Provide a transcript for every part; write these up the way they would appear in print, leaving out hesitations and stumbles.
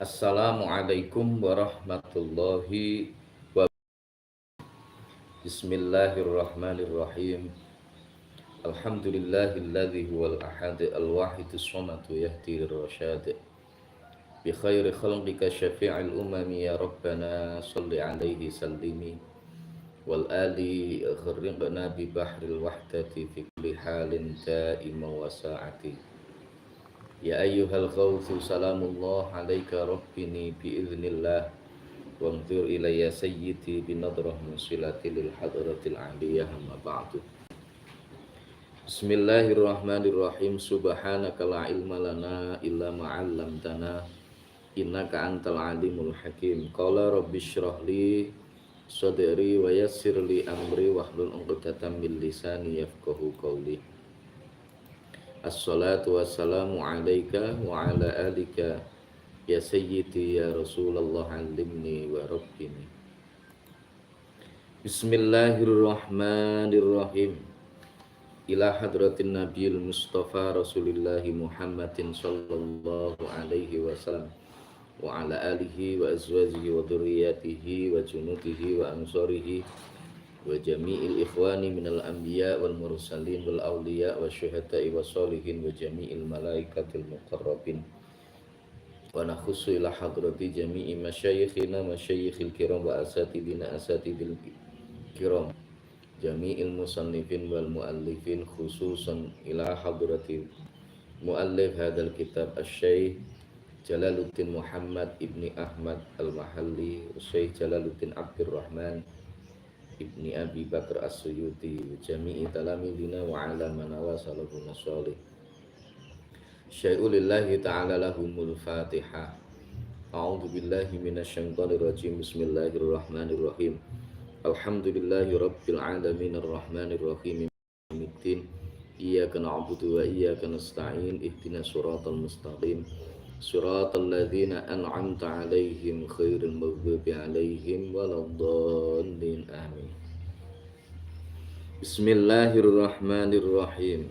Assalamualaikum warahmatullahi wabarakatuh. Bismillahirrahmanirrahim. Alhamdulillahilladzi huwal ahad al-wahidus samad yahdi lirrasyad. Bi khairi khalqika syafi'il umami ya rabbana salli alaihi sallimi wal ali gharriqna bi bahril wahdati fi kulli halin daima wa sa'ati. Ya ayyuhal ghawthu salamullah alaika rabbini biiznillah wanzur ilayya sayyidi binadrah musilati lil hadratil aliyah amma ba'du. Bismillahirrahmanirrahim. Subhanaka la ilma lana illa ma 'allamtana innaka antal alimul hakim. Qala rabbi shrah li sadri wa yassir li amri wahlul 'uqdatam min lisani yafqahu qawli. Assalatu wassalamu alaika wa ala alika ya sayyidi ya Rasulullah alimni wa rabbini. Bismillahirrahmanirrahim. Ila hadratin nabiyil mustafa rasulillahi Muhammadin sallallahu alaihi wasallam wa ala alihi wa azwajihi wa dhurriyyatihi wa junudihi wa ansarihi wa jami'il ikhwani minal anbiya wal mursalin wal awliya wa syuhada'i wa sholihin wa jami'il malaikatil muqarrabin wa nakhussu ila hadrati jami'i masyayikhina masyayikhil kiram wa asatidina asatidil kiram jami'il musannifin wal muallifin khususan ila hadrati muallif hadal kitab asy-syaikh Jalaluddin Muhammad ibni Ahmad al-Mahalli Syekh Jalaluddin Abdurrahman ibni Abi Bakar As-Suyuti jami'i talamidina wa ala manawa salafun sholih. Syai'ulillahi ta'ala lahumul fatihah. A'udzu billahi minasyaitonir rajim. Bismillahirrahmanirrahim. Alhamdulillahi rabbil alamin arrahmanir rahim maliki iyyaka na'budu wa iyyaka nasta'in ihdinas siratal mustaqim siratal ladzina an'amta 'alaihim khairil maghdubi 'alaihim waladdallin amin. Bismillahirrahmanirrahim.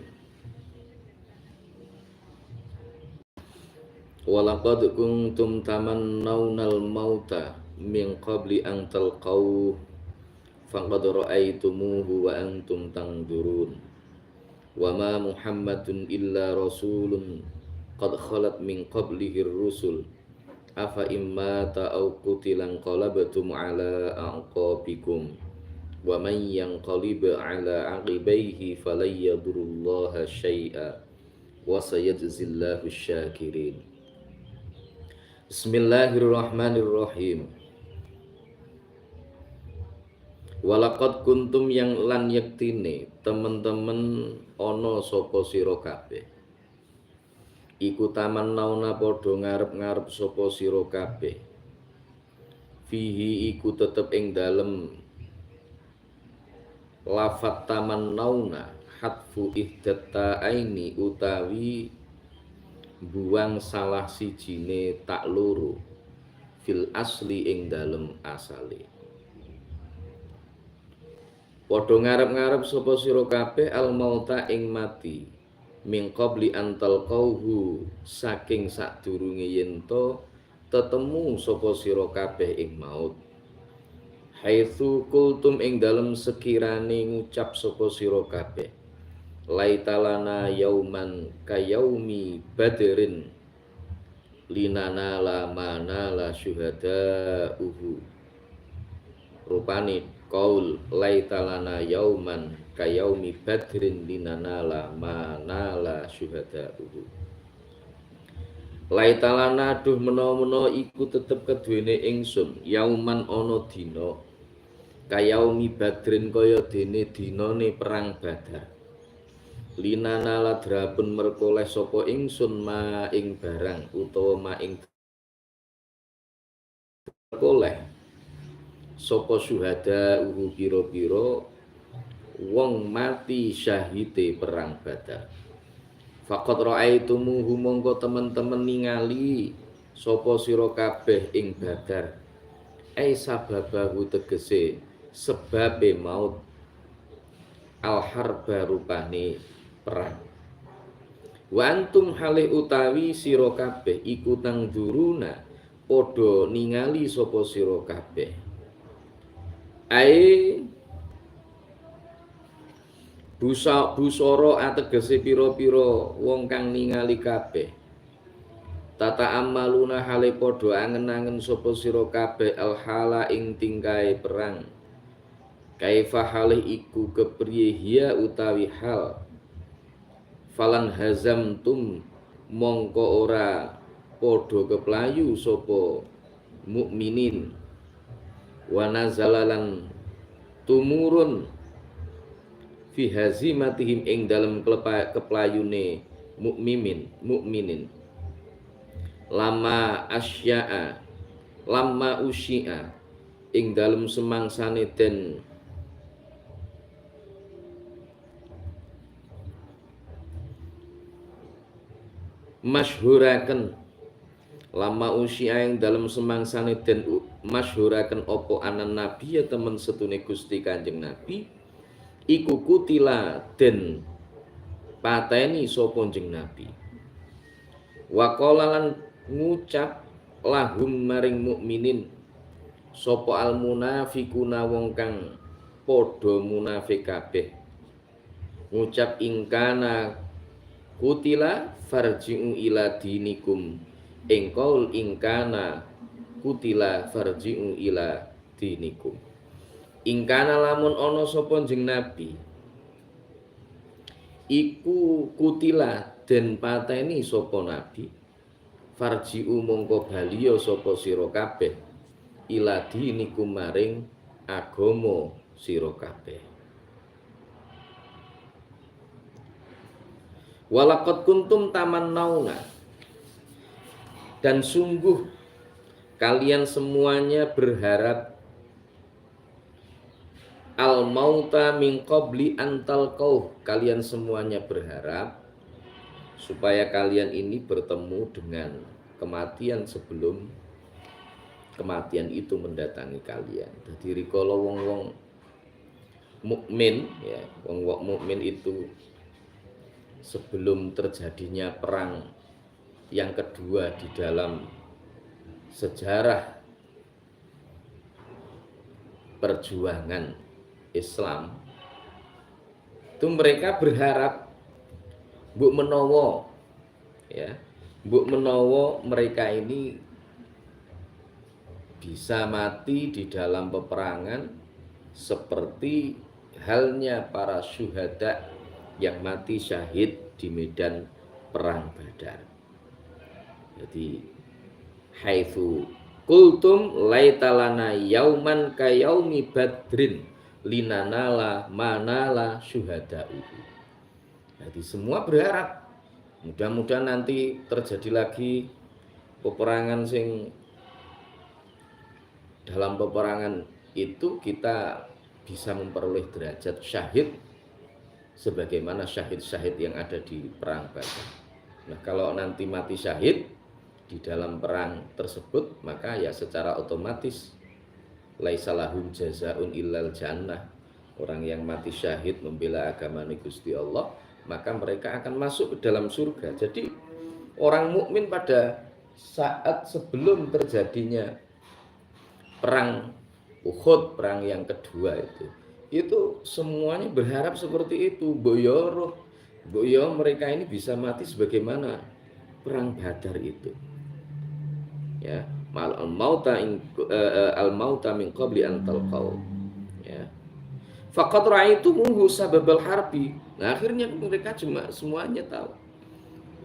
Walaqad kuntum tamannawnal mauta min qabli an talqaw faqad ra'aytumuhu wa antum tanzurun wa ma Muhammadun illa rasulun qad khalat min qablihi rusul afa imma ta'aw qutilan qalabtum ala aqabikum wa man yanqalib ala aqibaihi falan yadurullaha syai'a wa sayajzillahu syakirin. Bismillahirrahmanirrahim. Walaqad kuntum yang lan yektine temen-temen ana sapa sira kabeh iku tamannauna padha ngarep-ngarep sapa sira kabeh fihi iku tetep ing dalem lafat tamannauna hatfu ihdatta aini utawi buang salah sijine tak loro fil asli ing dalem asale. Padha ngarep-ngarep sapa sira kabeh al mauta ing mati min qabli antal qauhu saking sadurunge yen to tetemu sapa sira kabeh ing maut. Haitsu kultum ing dalem sekirane ngucap sapa sira kabeh laitalana yauman kayaumi badrin linana la mana la syuhada rupane qaul laitalana yauman kayaumi badrin linana la mana la syuhada laitalana duh menawa-menawa iku tetep keduwene ingsun yauman ana dina kayaumi badrin kaya dene dinane perang Badar linana ladrapun merkoleh sapa ingsun ma ing barang utawa ma ing merkoleh sapa syuhada pira-pira wong mati syahide perang Badar. Faqad ra'aitumuhu mongko temen-temen ningali sapa sira kabeh ing Badar. Ai sababahu tegese sebabe maut al harba rupane perang. Wa antum halih utawi sira kabeh iku tangduruna padha ningali sapa sira kabeh. Ae busara ategese pira-pira wong kang ningali kabeh. Tata amaluna hale padha angen-angen sapa sira kabeh al hala ing tingkae perang. Kaifa halih iku kepriye hiya utawi hal. Falan hazamtum mongko ora padha keplayu sapa mukminin. Wa nazalalan tumurun fi hazimatihim ing dalem keplayune mukminin lama usyi'a ing dalem semangsane den masyhuraken lama usyi'a ing dalem semangsane den masyhuraken apa anan nabi ya temen setune Gusti Kanjeng Nabi iku kutila den pateni sapa Kanjeng Nabi. Wa qala lan ngucap lahum maring mukminin sapa al munafiquna wong kang padha munafik kabeh. Ngucap ingkana kutila farji'u ila dinikum. Ing qaul ingkana kutila farji'u ila dinikum. Ingkana lamun ana sapa Kanjeng Nabi iku kutila den pateni sapa nabi farji'u mongko baliya sapa sira kabeh ila dinikum maring agama sira kabeh. Walaqad kuntum tamannauna dan sungguh kalian semuanya berharap al mauta min qabli antal kau, kalian semuanya berharap supaya kalian ini bertemu dengan kematian sebelum kematian itu mendatangi kalian. Jadi rikala wong-wong mukmin ya, wong-wong mukmin itu sebelum terjadinya perang yang kedua di dalam sejarah perjuangan Islam itu mereka berharap mbok menawa ya, mbok menawa mereka ini bisa mati di dalam peperangan seperti halnya para syuhada yang mati syahid di medan perang Badar. Jadi haitsu kultum laitalana yauman kayaumi badrin linanala manala syuhada'u. Jadi semua berharap mudah-mudahan nanti terjadi lagi peperangan sing dalam peperangan itu kita bisa memperoleh derajat syahid sebagaimana syahid-syahid yang ada di perang Badar. Nah, kalau nanti mati syahid di dalam perang tersebut, maka ya secara otomatis laisa lahum jazaun illal jannah. Orang yang mati syahid membela agama Gusti Allah, maka mereka akan masuk ke dalam surga. Jadi orang mukmin pada saat sebelum terjadinya perang Uhud, perang yang kedua itu semuanya berharap seperti itu. Boyo mereka ini bisa mati sebagaimana perang Badar itu. Ya, al mauta min qabli an talqau. Ya. Faqad ra'aitumuhu sababal harbi. Nah, akhirnya mereka cuma semuanya tahu.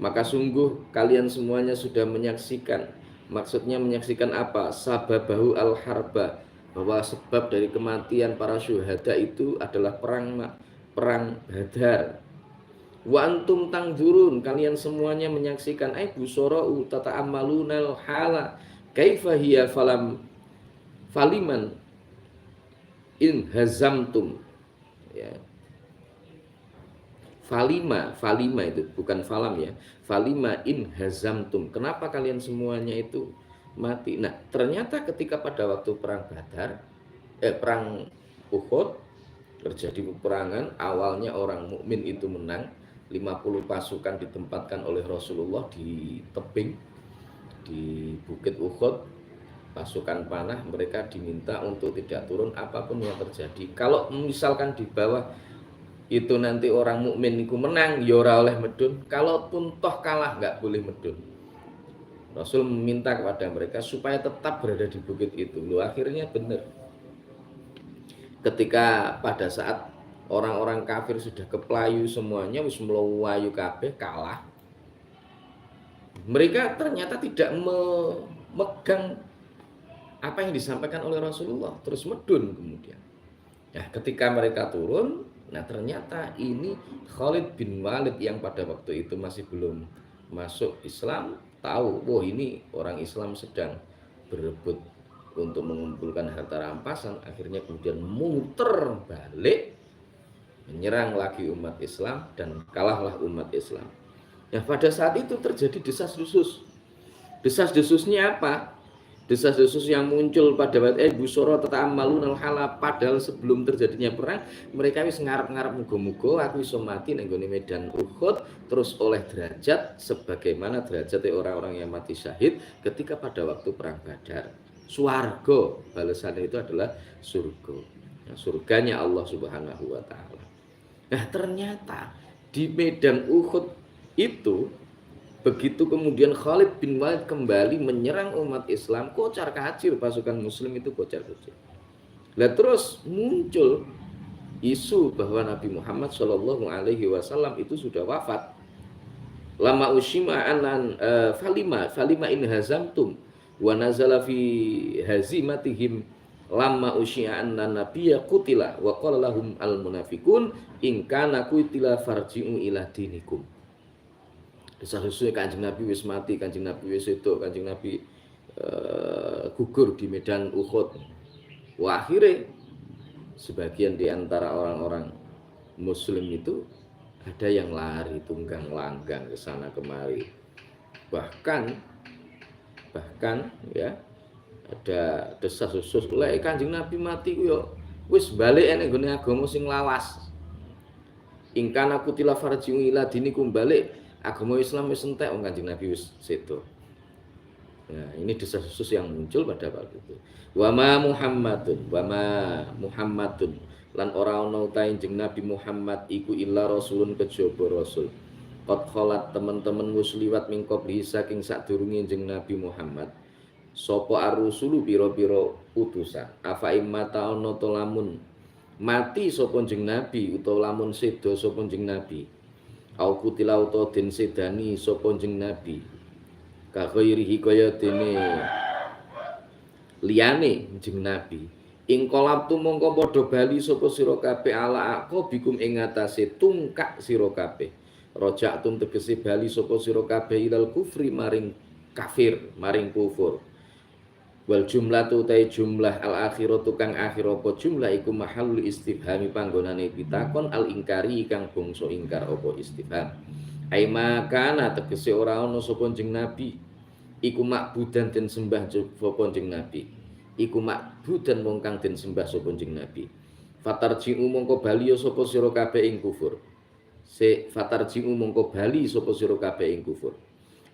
Maka sungguh kalian semuanya sudah menyaksikan. Maksudnya menyaksikan apa? Sababahu al harba. Bahwa sebab dari kematian para syuhada itu adalah perang Badar. Wa antum tangzurun, kalian semuanya menyaksikan ay busara'u tata'ammalunal hala kaifa hiya faliman in hazamtum. Ya. Falima itu bukan falam ya. Falima in hazamtum. Kenapa kalian semuanya itu mati? Nah, ternyata ketika pada waktu perang Badar, perang Uhud Terjadi peperangan, awalnya orang mukmin itu menang, 50 pasukan ditempatkan oleh Rasulullah di tebing di Bukit Uhud, pasukan panah, mereka diminta untuk tidak turun apapun yang terjadi. Kalau misalkan di bawah itu nanti orang mukmin itu menang, ya ora oleh medun. Kalaupun toh kalah nggak boleh medun. Rasul meminta kepada mereka supaya tetap berada di bukit itu. Loh, akhirnya benar. Ketika pada saat orang-orang kafir sudah keplayu semuanya, wis melayu kabeh kalah. Mereka ternyata tidak memegang apa yang disampaikan oleh Rasulullah, terus medun kemudian. Nah, ketika mereka turun, nah ternyata ini Khalid bin Walid yang pada waktu itu masih belum masuk Islam, tahu, wah ini orang Islam sedang berebut untuk mengumpulkan harta rampasan, akhirnya kemudian muter balik menyerang lagi umat Islam dan kalahlah umat Islam. Nah, pada saat itu terjadi desas-desus. Desas-desusnya apa? Desas-desus yang muncul pada waktu busoro tata'ammalun al-hala, padahal sebelum terjadinya perang mereka wis ngarep-ngarep muga-muga aku iso mati nang gone medan Uhud terus oleh derajat sebagaimana derajat orang-orang yang mati syahid ketika pada waktu perang Badar. Swarga balasannya itu adalah surga. Nah, surganya Allah Subhanahu wa taala. Nah, ternyata di medan Uhud itu begitu kemudian Khalid bin Walid kembali menyerang umat Islam, kocar kacir pasukan muslim itu kocar kacir. Lah terus muncul isu bahwa Nabi Muhammad Shallallahu alaihi wasallam itu sudah wafat. Lama ushima anan falima in hazamtum wa nazala fi hazimatihim lama ushia anna nabiyya qutila wa qala lahum al munafiqun in kana qutila farji'u ila dinikum. Desas-desusnya Kanjeng Nabi wis mati, Kanjeng Nabi wis itu, Kanjeng Nabi gugur di medan Uhud. Wah, akhirnya sebagian di antara orang-orang muslim itu ada yang lari tunggang langgang ke sana kemari. Bahkan ya ada desas-desus lek Kanjeng Nabi mati ku yo wis balik nek nggone agama sing lawas. Ingkana kutila farji'u ila dinikum, balik agama Islam wis entek wong Kanjeng Nabi wis sedo. Nah, ini desas-desus yang muncul pada waktu itu. Wa ma Muhammadun lan ora ana utahe jeneng Nabi Muhammad iku illa rasulun kejaba rasul. Qad khalat teman-teman wis liwat mingkobli saking sadurunge jeneng Nabi Muhammad. Sapa ar-rusulu pira-pira utusan. Afa immata ana to lamun mati sapa jeneng Nabi utawa lamun sedo sapa jeneng Nabi. Au kutila uta den sedani sapa jeneng Nabi ka ghairihi kaya dene liyane jeneng Nabi ing kolabtu mongko padha bali sapa sira kabeh ala aqabikum ing atase tungkak sira kabeh raja'tum tegese bali sapa sira kabeh ilal kufri maring kafir maring kufur wal jumlatu tai jumlah al akhiratu kang akhir apa jumlah iku mahallul istifhami panggonane pitakon al ingkari kang bangsa ingkar apa istifham ai makana tegese ora ana sapa jeneng nabi iku makbudan den sembah sapa jeneng nabi iku makbudan wong kang den sembah sapa jeneng nabi fatarji'u mongko bali sapa sira kabeh ing kufur fatarji'u mongko bali sapa sira kabeh ing kufur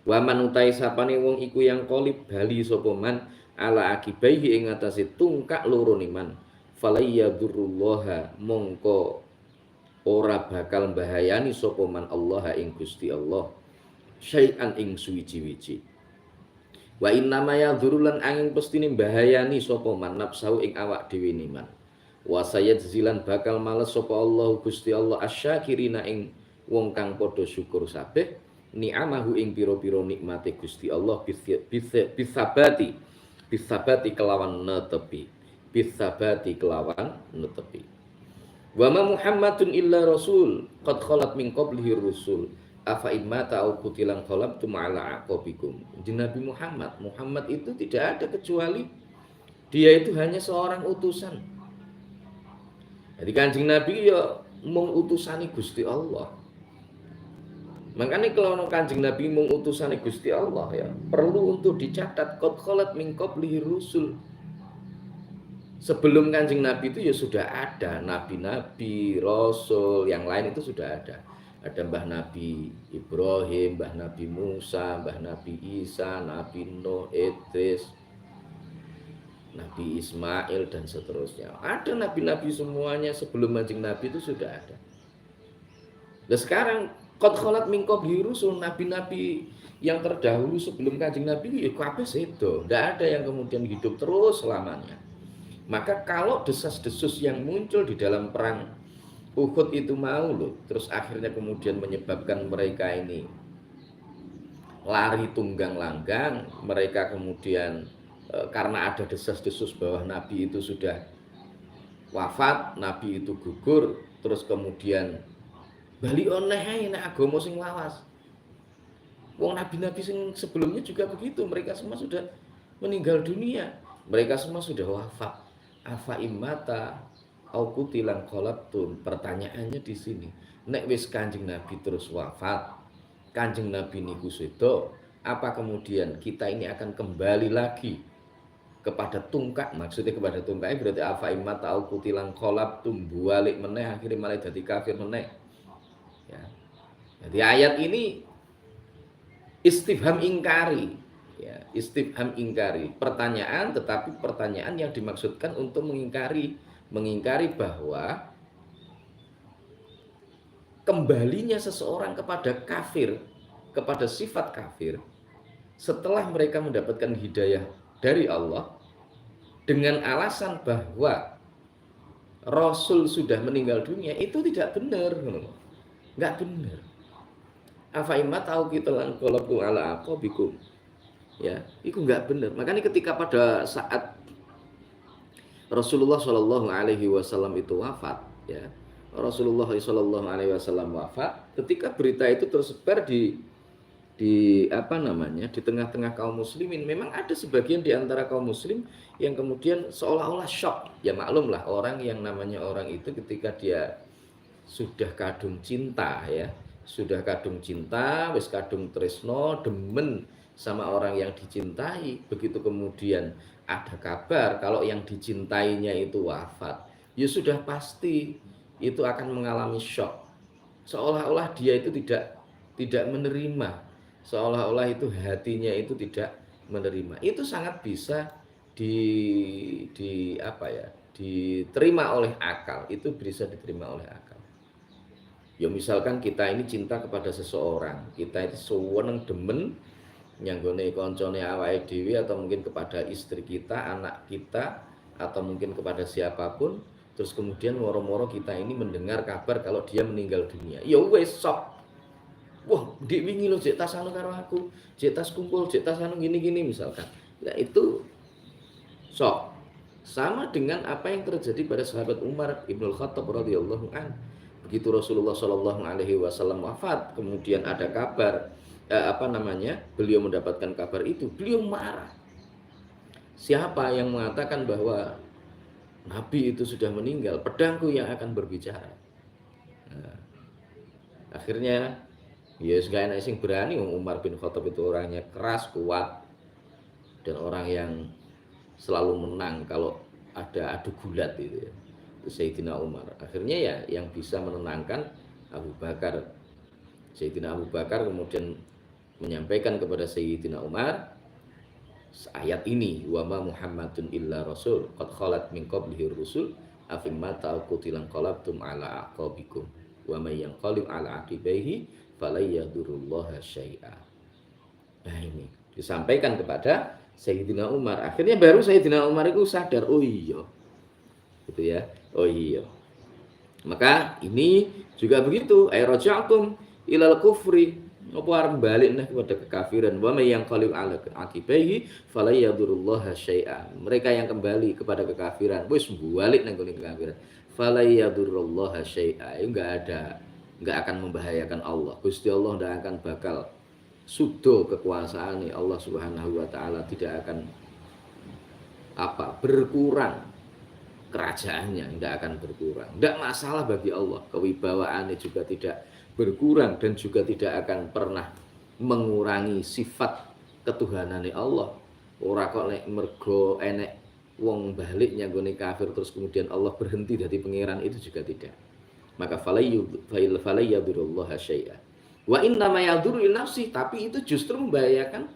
wa man utai sapane wong iku yang qalib bali sapa man ala akibaihi ing atase tungkak loro niman falayyadurrullaha mongko ora bakal bahayani sapa man Allah ing Gusti Allah syai'an ing suwiji-wiji wa innama yadhurulan angin pestine bahayani sapa man nafsu ing awak dhewe niman wa sayajzilan bakal males sapa Allah Gusti Allah asyakirina ing wong kang padha syukur sabeh ni'amahu ing pira-pira nikmate Gusti Allah bisabati kelawan netepi bisabati kelawan netepi wa ma Muhammadun illa rasul qad khalat min qablihi rusul afa immata au qutilan qalabtum ala aqabikum. Nabi Muhammad itu tidak ada kecuali dia itu hanya seorang utusan. Jadi Kanjeng Nabi ya mung utusane Gusti Allah. Makanya kalau Kanjeng Nabi mung utusane Gusti Allah ya perlu untuk dicatat qad khalat min qablihi rusul. Sebelum Kanjeng Nabi itu ya sudah ada nabi-nabi, rasul, yang lain itu sudah ada. Ada Mbah Nabi Ibrahim, Mbah Nabi Musa, Mbah Nabi Isa, Nabi Nuh, Idris, Nabi Ismail dan seterusnya. Ada nabi-nabi semuanya sebelum Kanjeng Nabi itu sudah ada. Dan sekarang qad khalat min qabli rusul, nabi-nabi yang terdahulu sebelum Kanjeng Nabi ya kabeh sedo. Tidak ada yang kemudian hidup terus selamanya. Maka kalau desas-desus yang muncul di dalam perang Uhud itu mau loh, terus akhirnya kemudian menyebabkan mereka ini lari tunggang langgang, mereka kemudian karena ada desas-desus bahwa Nabi itu sudah wafat, Nabi itu gugur, terus kemudian bali oneh nek agama sing lawas. Wong nabi-nabi sing sebelumnya juga begitu, mereka semua sudah meninggal dunia, mereka semua sudah wafat. Afa immata au kutilan qalabtum. Pertanyaannya di sini, nek wis Kanjeng Nabi terus wafat, Kanjeng Nabi niku sedo, apa kemudian kita ini akan kembali lagi kepada tungkak? Maksudnya kepada tungkak berarti afa immata au kutilan qalabtum, balik meneh akhirnya malah jadi kafir meneh. Ya. Jadi ayat ini istifham ingkari, ya, istifham ingkari, pertanyaan, tetapi pertanyaan yang dimaksudkan untuk mengingkari bahwa kembalinya seseorang kepada kafir, kepada sifat kafir setelah mereka mendapatkan hidayah dari Allah dengan alasan bahwa Rasul sudah meninggal dunia, itu tidak benar, nggak benar. Afa imma tahu kita lan qalabu ala aqabikum, ya, itu nggak benar. Makanya ketika pada saat Rasulullah Shallallahu Alaihi Wasallam itu wafat, ya, Rasulullah Shallallahu Alaihi Wasallam wafat, ketika berita itu tersebar di apa namanya, di tengah-tengah kaum muslimin, memang ada sebagian di antara kaum muslim yang kemudian seolah-olah shock. Ya maklumlah, orang yang namanya orang itu ketika dia sudah kadung cinta, ya, sudah kadung cinta, wis kadung tresno, demen sama orang yang dicintai, begitu kemudian ada kabar kalau yang dicintainya itu wafat, ya sudah pasti itu akan mengalami shock. Seolah-olah dia itu tidak menerima, seolah-olah itu hatinya itu tidak menerima. Itu sangat bisa diterima oleh akal, itu bisa diterima oleh akal. Ya misalkan kita ini cinta kepada seseorang, kita itu seneng demen nyanggone koncone awake dhewe, atau mungkin kepada istri kita, anak kita, atau mungkin kepada siapapun, terus kemudian moro-moro kita ini mendengar kabar kalau dia meninggal dunia. Ya wes shock. Wah, dik wingi lho jek tas anu karo aku, jek tas kumpul, jek tas anu gini-gini misalkan. Nah, itu shock. Sama dengan apa yang terjadi pada sahabat Umar Ibnul Khattab radhiyallahu anhu. Begitu Rasulullah Shallallahu Alaihi Wasallam wafat, kemudian ada kabar, beliau mendapatkan kabar itu, beliau marah. Siapa yang mengatakan bahwa Nabi itu sudah meninggal? Pedangku yang akan berbicara. Nah, akhirnya, ya segala enak sing berani. Umar bin Khattab itu orangnya keras, kuat, dan orang yang selalu menang kalau ada adu gulat itu, ya. Sayyidina Umar. Akhirnya ya yang bisa menenangkan Abu Bakar. Sayyidina Abu Bakar kemudian menyampaikan kepada Sayyidina Umar ayat ini, wa ma Muhammadun illa rasul qad khalat min qablihi rusul afim mata qutilan qalabtum ala aqabikum wa may yanqalib ala aqibaihi falayyadurullaha syai'a. Nah, ini disampaikan kepada Sayyidina Umar. Akhirnya baru Sayyidina Umar itu sadar, oh iya, gitu ya. Oh iya. Maka ini juga begitu, ay raja'tum ilal kufri, apa arep balik nah kepada kekafiran, wa may yanqalib ala aqibaihi falayyadurullaha syai'a. Mereka yang kembali kepada kekafiran, wis balik nang kekafiran, falayyadurullaha syai'a. Itu enggak akan membahayakan Allah. Gusti Allah enggak akan bakal sudo kekuasaan Allah Subhanahu wa taala, tidak akan berkurang kerajaannya, tidak akan berkurang. Tidak masalah bagi Allah, kewibawaannya juga tidak berkurang dan juga tidak akan pernah mengurangi sifat ketuhanannya Allah. Ora kok nek mergo enek wong balik nyanggone kafir terus kemudian Allah berhenti dari pangeran, itu juga tidak. Maka falayyadurullah syai'a. Wa inna ma yadurru nafsi, tapi itu justru membahayakan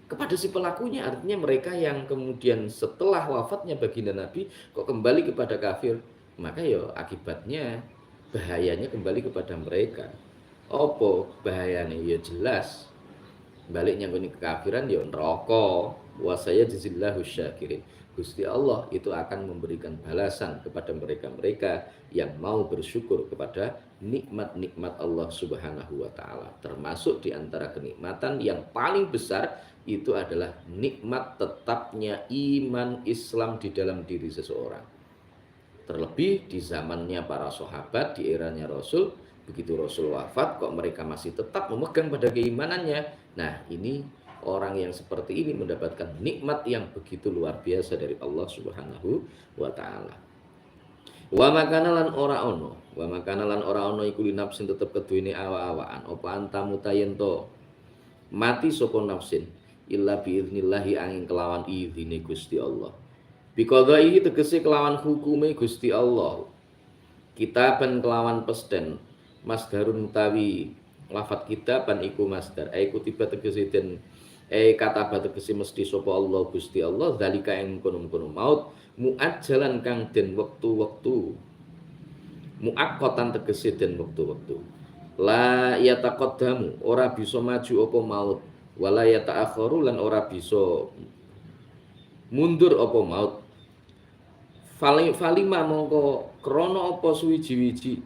kepada si pelakunya. Artinya mereka yang kemudian setelah wafatnya baginda Nabi kok kembali kepada kafir, maka ya akibatnya bahayanya kembali kepada mereka. Apa bahayanya? Ya jelas baliknya ke kekafiran ya neraka. Wa sayajzillahu syakirin. Gusti Allah itu akan memberikan balasan kepada mereka-mereka yang mau bersyukur kepada nikmat-nikmat Allah Subhanahu wa taala. Termasuk di antara kenikmatan yang paling besar itu adalah nikmat tetapnya iman Islam di dalam diri seseorang. Terlebih di zamannya para sahabat, di eranya Rasul, begitu Rasul wafat kok mereka masih tetap memegang pada keimanannya. Nah, ini orang yang seperti ini mendapatkan nikmat yang begitu luar biasa dari Allah Subhanahu wa taala. Wa makana lan ora ono iku linafsin tetep keduwene awa-awaan apa antamu tayento mati sapa nafsin illa biiznillahi angin kelawan izine Gusti Allah. Biqadaihi tegese kelawan hukume Gusti Allah. Kitaban kelawan pesden masdarun utawi lafat kitaban iku masdar iku tiba tegese den kataba tegese mesti sapa Allah Gusti Allah zalika ing kono-kono maut muajjalan kang den wektu-wektu muaqqatan tegese den wektu-wektu la yataqaddamu ora bisa maju apa maut wala yata'akharu lan ora bisa mundur apa maut. Falima mongko krana apa suwiji-wiji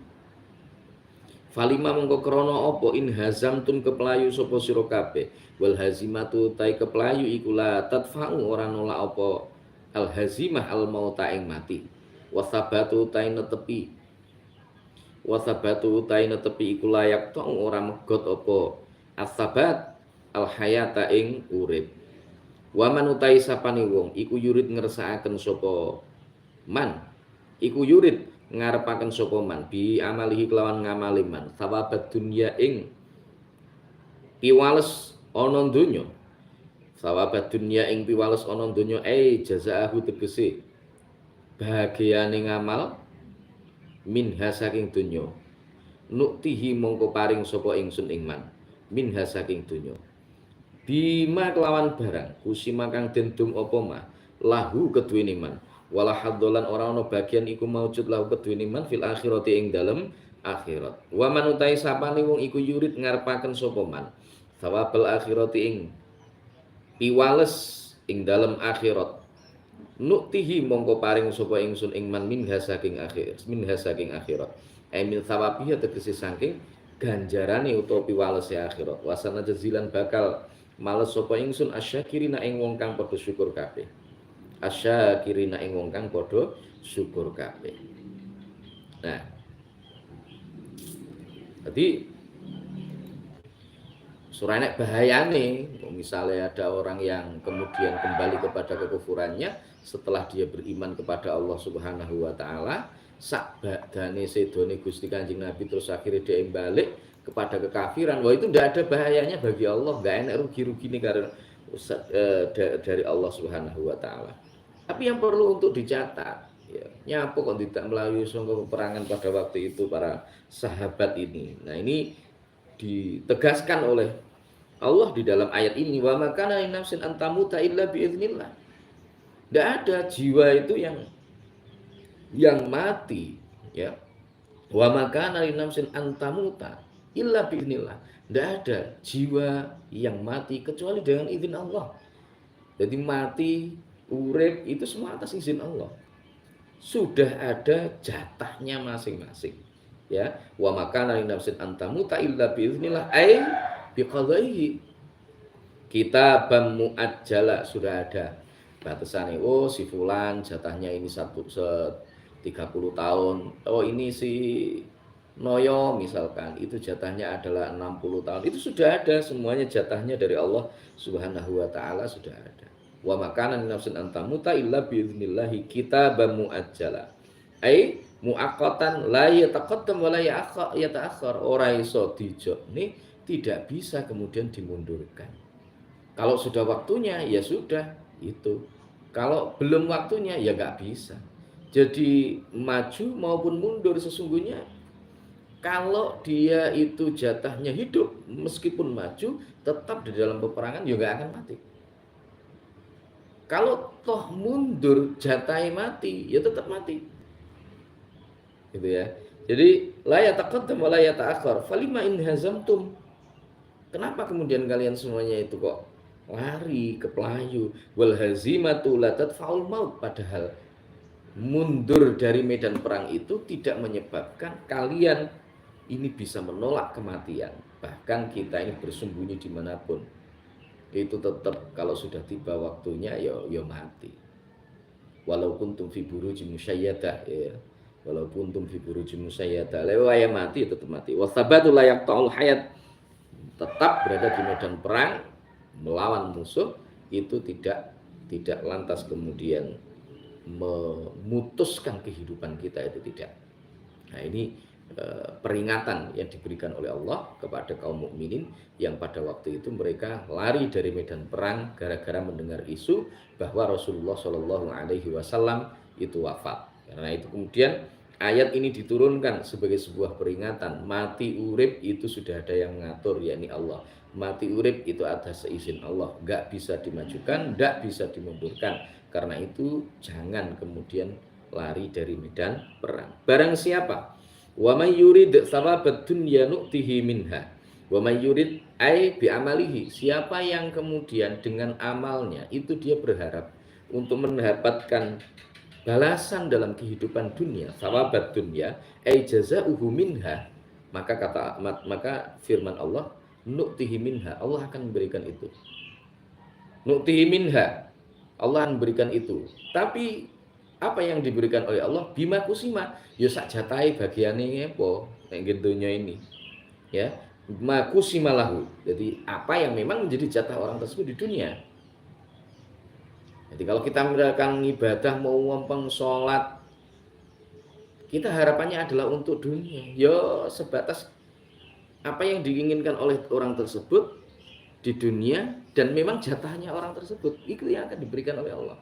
Falima mongko krana apa in hazamtum keplayu sapa sira kabeh wal hazimatu tai keplayu iku la tadfa'u ora nolak apa al hazimah al mauta ing mati wasabatu tai netepi iku layak tong ora megot apa asabat al hayata ing urip wa manutai sapane wong iku yurid ngersakaken sapa man iku yurid ngarepaken sapa man bi amalihi kelawan ngamali man sawabat dunya ing piwales ana donya sawabat dunya ing piwales ana donya jazaahu tegese bahagiane ngamal minha saking donya nuktihi mongko paring sapa ingsun ing man minha saking donya bima kelawan barang kusima kang den dum apa mah lahu keduwene man wala haddolan ora ana bagian iku maujud lahu keduwene man fil akhirati ing dalem akhirat wa man utai sapane wong iku yurid ngarepaken sapa man thawabul akhirati ing piwales ing dalem akhirat nuktihi mongko paring sapa ingsun ing man minha saking akhirat min thawabiha tegese saking ganjarane utawa piwalese akhirat wasana jazilan bakal males sapa ingsun asyakirina ing wong kang padha syukur kabeh asyakirina ing wong kang padha syukur kabeh. Nah, jadi surane bahayane misalnya ada orang yang kemudian kembali kepada kekufurannya setelah dia beriman kepada Allah Subhanahu wa taala sak badane sedone Gusti Kanjeng Nabi terus akhirnya dia balik kepada kekafiran. Wah, itu tidak ada bahayanya bagi Allah, enggak enak rugi-rugine karena dari Allah Subhanahu wa taala. Tapi yang perlu untuk dicatat ya, nyapa kok tidak melalui sangka peperangan pada waktu itu para sahabat ini. Nah, ini ditegaskan oleh Allah di dalam ayat ini wa makana nafsin antamuta illa biiznillah. Tidak ada jiwa itu yang mati ya. Wa makana nafsin antamuta illa biiznillah. Tidak ada jiwa yang mati kecuali dengan izin Allah. Jadi mati, urip itu semua atas izin Allah. Sudah ada jatahnya masing-masing. Ya, wa makana nafsin antamuta illa biiznillah ay biqadaihi. Kitabam muajjala sudah ada batasannya. Oh, si fulan jatahnya ini 30 tahun. Oh, ini si Noyo misalkan itu jatahnya adalah 60 tahun. Itu sudah ada semuanya jatahnya dari Allah Subhanahu wa taala sudah ada. Wa makana nafsin antamuta illa biiznillahi kitabam muajjala. Ai muaqqatan la yataqaddam wa la yata'akhkhar. Ora iso dijokne, tidak bisa kemudian dimundurkan. Kalau sudah waktunya ya sudah itu. Kalau belum waktunya ya nggak bisa. Jadi maju maupun mundur sesungguhnya kalau dia itu jatahnya hidup, meskipun maju tetap di dalam peperangan ya nggak akan mati. Kalau toh mundur jatahnya mati ya tetap mati, gitu ya. Jadi la yataqaddam wa la yata'akhkhar. Falima in hazamtum. Kenapa kemudian kalian semuanya itu kok lari ke pelayu? Wal hazimatu la tadfa'ul maut. Padahal mundur dari medan perang itu tidak menyebabkan kalian ini bisa menolak kematian. Bahkan kita ini bersembunyi dimanapun, itu tetap kalau sudah tiba waktunya ya mati. Walaupun kuntum fi burujin musyayyadah, ya. Walaupun kuntum fi burujin musyayyadah, lewaya mati tetap mati. Wasabatu la yaqta'ul hayat. Tetap berada di medan perang melawan musuh itu tidak lantas kemudian memutuskan kehidupan kita, itu tidak. Nah, ini peringatan yang diberikan oleh Allah kepada kaum mukminin yang pada waktu itu mereka lari dari medan perang gara-gara mendengar isu bahwa Rasulullah Shallallahu Alaihi Wasallam itu wafat. Karena itu kemudian ayat ini diturunkan sebagai sebuah peringatan. Mati urip itu sudah ada yang mengatur, yakni Allah. Mati urip itu atas seizin Allah, nggak bisa dimajukan, nggak bisa dimundurkan. Karena itu jangan kemudian lari dari medan perang. Barang siapa wa may yurid thawabat dunya nu'tihi minha wa may yurid ai bi amalihi, siapa yang kemudian dengan amalnya itu dia berharap untuk mendapatkan balasan dalam kehidupan dunia, thawabat dunya ai jazaa'uhu minha, maka firman Allah, nu'tihi minha, Allah akan memberikan itu. Nu'tihi minha, Allah akan memberikan itu. Tapi apa yang diberikan oleh Allah? Bima kusima, ya sak jatahe bagiane ngepo nek gendonya ini. Ya, bima kusima lahu. Jadi apa yang memang menjadi jatah orang tersebut di dunia. Jadi kalau kita melakukan ibadah, mau ngompeng sholat, kita harapannya adalah untuk dunia. Ya sebatas apa yang diinginkan oleh orang tersebut di dunia dan memang jatahnya orang tersebut itu yang akan diberikan oleh Allah.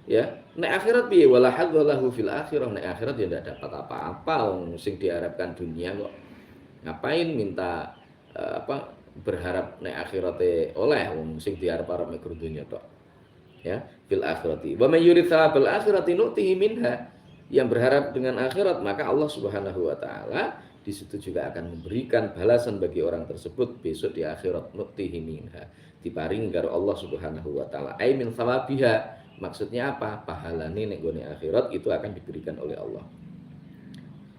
Ya, nek akhirat piye wala hadzalahu fil akhirah, nek akhirat ya ndak dapat apa-apa wong sing diharapkan dunia kok. Ngapain minta berharap nek akhirate oleh wong sing diharap-harap mek dunya tok. Ya, fil akhirati. Wa may yurid tsawabal akhirati nu'tihi minha. Yang berharap dengan akhirat, maka Allah Subhanahu wa taala di situ juga akan memberikan balasan bagi orang tersebut besok di akhirat, nu'tihi minha. Diparingi karo Allah Subhanahu wa taala. Ai min tsawabiha. Maksudnya apa? Pahalane nek gone akhirat itu akan diberikan oleh Allah.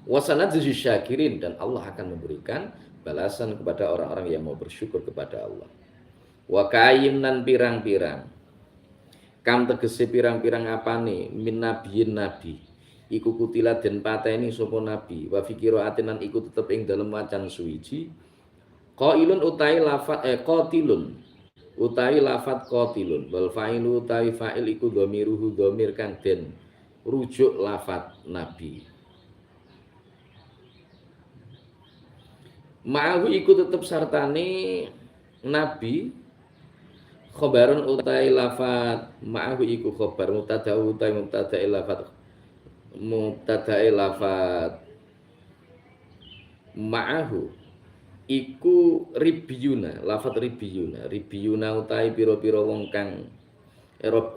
Wasanadzis syakirin, dan Allah akan memberikan balasan kepada orang-orang yang mau bersyukur kepada Allah. Wa kayyinan pirang-pirang. Kam tegese pirang-pirang apane min nabiyin nabi. Iku kutila den pateni sapa nabi. Wa fikiraatin lan iku tetep ing dalem wacan suwiji. Qailun utai lafat qatilun. Utawi lafat qatilun, wal fa'ilu utawi fa'il iku dhamiruhu dhamir kang den rujuk lafat nabi. Ma'ahu iku tetep sartane nabi, khobarun utawi lafat ma'ahu iku khobar, mubtada utawi mubtada'i lafat ma'ahu iku ribiyuna, lafat ribiyuna utai piro-piro wong kang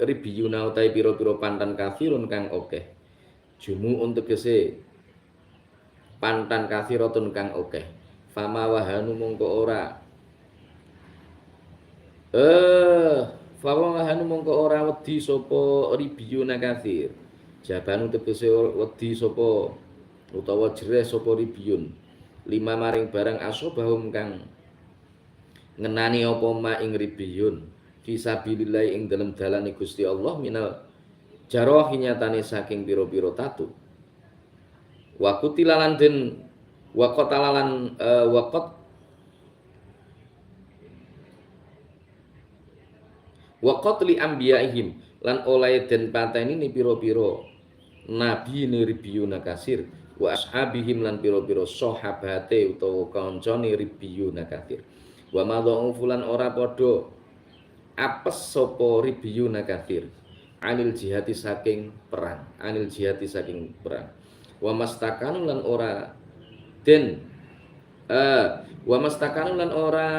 ribiyuna utai piro-piro pantan kafirun kang okeh. Jumu untuk kese pantan kafirotun kang okeh. Fama wahanu mongko ora fama wahanu mongko ora wedi sapa ribiyuna kafir. Jabanu tegese wedi sapa utawa jereh sapa ribiyun. Lima maring barang asobahum kang ngenani apa ma ing ribiyun fisabilillah ing dalam dalane Gusti Allah minal jarah nyatane saking pira-pira tatu wa kutilalan den wa qatalalan wa qatli anbiyaihim lan oleh den pateni ni pira-pira nabi ni ribiyuna kasir wa ashabihim lan pira-pira sahabate utawa kancane ribiyuna katsir. Wa madha'u fulan ora padha apes sapa ribiyuna katsir. anil jihati saking perang, anil jihati saking perang. Wa mastakanu lan ora den wa mastakanu lan ora